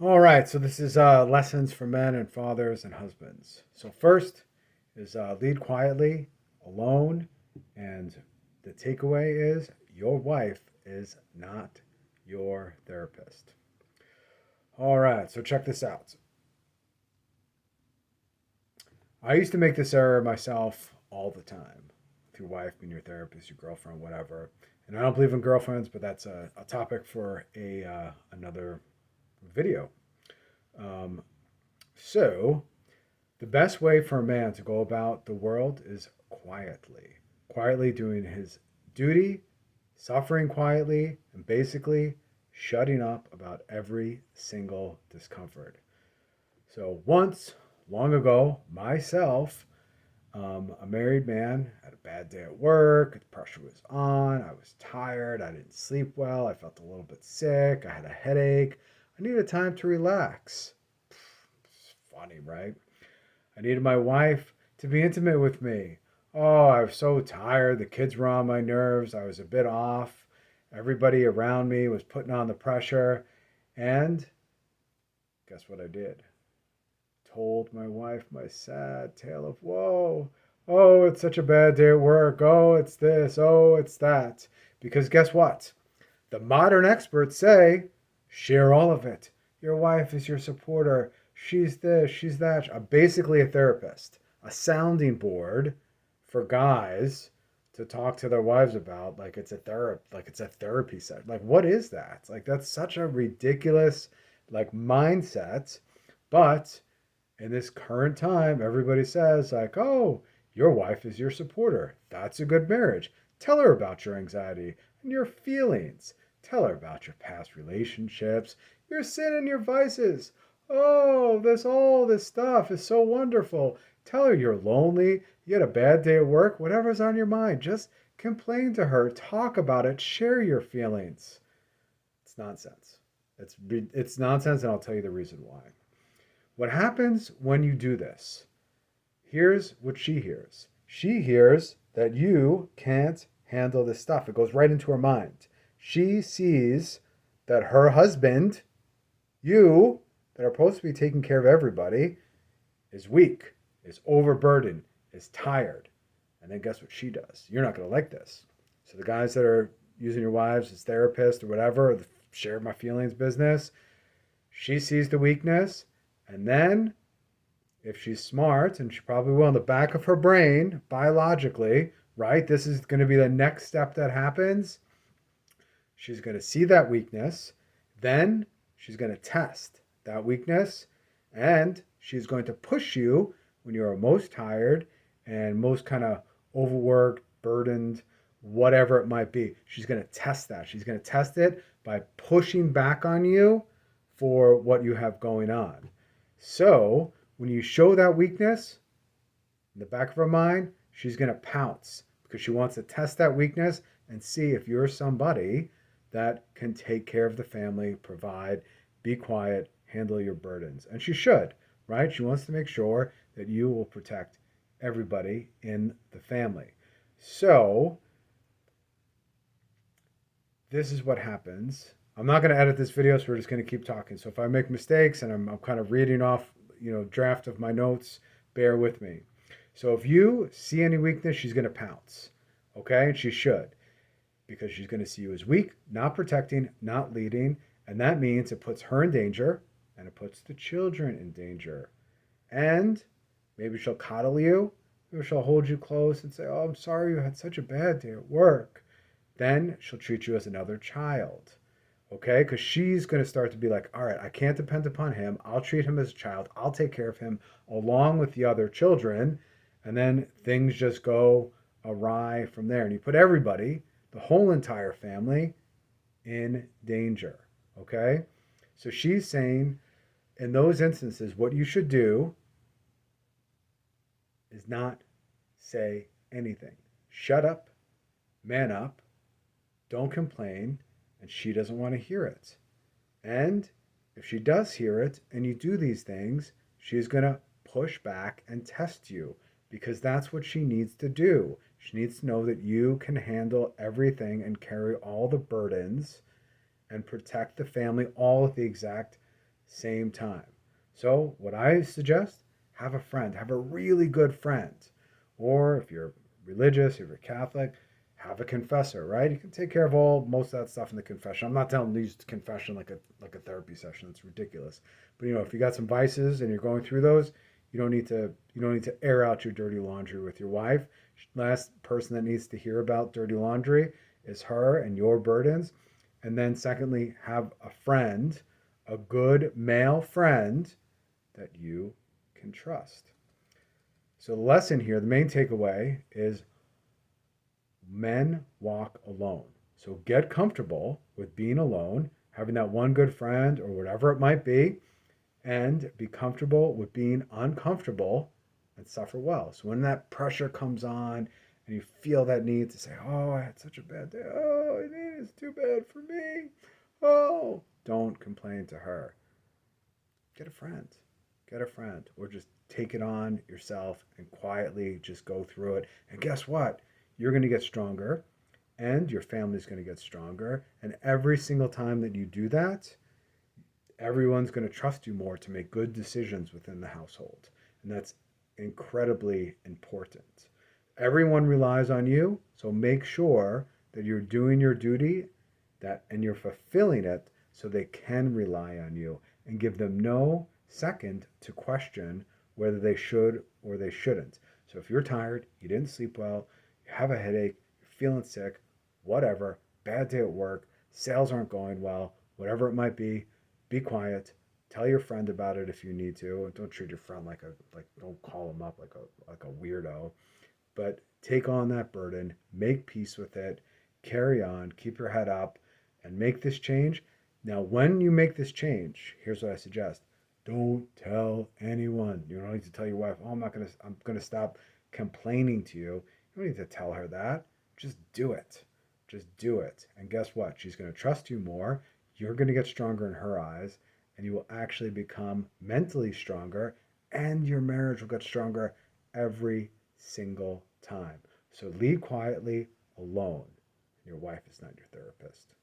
All right, so this is lessons for men and fathers and husbands. So first is lead quietly, alone, and the takeaway is your wife is not your therapist. All right, so check this out. I used to make this error myself all the time. With your wife being your therapist, your girlfriend, whatever. And I don't believe in girlfriends, but that's a topic for a another video. Um, so the best way for a man to go about the world is quietly. Quietly doing his duty, suffering quietly, and basically shutting up about every single discomfort. So, once, long ago, myself, a married man, had a bad day at work, the pressure was on, I was tired, I didn't sleep well, I felt a little bit sick, I had a headache, I needed time to relax. It's funny, right? I needed my wife to be intimate with me. Oh, I was so tired. The kids were on my nerves. I was a bit off. Everybody around me was putting on the pressure. And guess what I did? Told my wife my sad tale of woe. Oh, it's such a bad day at work. Oh, it's this. Oh, it's that. Because guess what? The modern experts say share all of it. Your wife is your supporter. She's this, she's that. Basically, a therapist, a sounding board for guys to talk to their wives about, like it's a therapy set. Like, what is that? Like, that's such a ridiculous like mindset. But in this current time, everybody says like, "Oh, your wife is your supporter. That's a good marriage. Tell her about your anxiety and your feelings. Tell her about your past relationships, your sin and your vices. Oh, all this stuff is so wonderful. Tell her you're lonely, you had a bad day at work, whatever's on your mind. Just complain to her, talk about it, share your feelings." It's nonsense. It's nonsense, and I'll tell you the reason why. What happens when you do this? Here's what she hears. She hears that you can't handle this stuff. It goes right into her mind. She sees that her husband, you, that are supposed to be taking care of everybody, is weak, is overburdened, is tired. And then guess what she does? You're not going to like this. So the guys that are using your wives as therapists or whatever, the share my feelings business, she sees the weakness, and then if she's smart, and she probably will in the back of her brain, biologically, right? This is going to be the next step that happens. She's going to see that weakness. Then she's going to test that weakness. And she's going to push you when you're most tired and most kind of overworked, burdened, whatever it might be. She's going to test that. She's going to test it by pushing back on you for what you have going on. So, when you show that weakness in the back of her mind, she's going to pounce because she wants to test that weakness and see if you're somebody that can take care of the family, provide, be quiet, handle your burdens. And she should, right? She wants to make sure that you will protect everybody in the family. So, this is what happens. I'm not going to edit this video, so we're just going to keep talking. So if I make mistakes and I'm kind of reading off, draft of my notes, bear with me. So if you see any weakness, she's going to pounce. Okay? And she should, because she's going to see you as weak, not protecting, not leading. And that means it puts her in danger and it puts the children in danger. And maybe she'll coddle you. Maybe she'll hold you close and say, "Oh, I'm sorry you had such a bad day at work." Then she'll treat you as another child. Okay? Because she's going to start to be like, all right, I can't depend upon him. I'll treat him as a child. I'll take care of him along with the other children. And then things just go awry from there. And you put everybody, the whole entire family, in danger. Okay? So she's saying in those instances, what you should do is not say anything. Shut up, man up, don't complain, and she doesn't want to hear it. And if she does hear it and you do these things, she's going to push back and test you because that's what she needs to do. She needs to know that you can handle everything and carry all the burdens and protect the family all at the exact same time. So, what I suggest, have a friend, have a really good friend. Or if you're religious, if you're Catholic, have a confessor, right? You can take care of most of that stuff in the confession. I'm not telling you to use confession like a therapy session. It's ridiculous. But if you got some vices and you're going through those, you don't need to air out your dirty laundry with your wife. Last person that needs to hear about dirty laundry is her and your burdens. And then secondly, have a friend, a good male friend that you can trust. So the lesson here, the main takeaway is men walk alone. So get comfortable with being alone, having that one good friend or whatever it might be, and be comfortable with being uncomfortable and suffer well. So when that pressure comes on and you feel that need to say, oh, I had such a bad day. Oh, it's too bad for me. Oh, don't complain to her. Get a friend. Get a friend. Or just take it on yourself and quietly just go through it. And guess what? You're going to get stronger and your family's going to get stronger. And every single time that you do that, everyone's going to trust you more to make good decisions within the household. And that's incredibly important. Everyone relies on you, so make sure that you're doing your duty and you're fulfilling it so they can rely on you and give them no second to question whether they should or they shouldn't. So if you're tired, you didn't sleep well, you have a headache, you're feeling sick, whatever, bad day at work, sales aren't going well, whatever it might be quiet. Tell your friend about it if you need to. Don't treat your friend don't call him up like a weirdo. But take on that burden, make peace with it, carry on, keep your head up, and make this change. Now, when you make this change, here's what I suggest. Don't tell anyone. You don't need to tell your wife, oh, I'm gonna stop complaining to you. You don't need to tell her that. Just do it. Just do it. And guess what? She's gonna trust you more. You're gonna get stronger in her eyes, and you will actually become mentally stronger, and your marriage will get stronger every single time. So lead quietly alone. Your wife is not your therapist.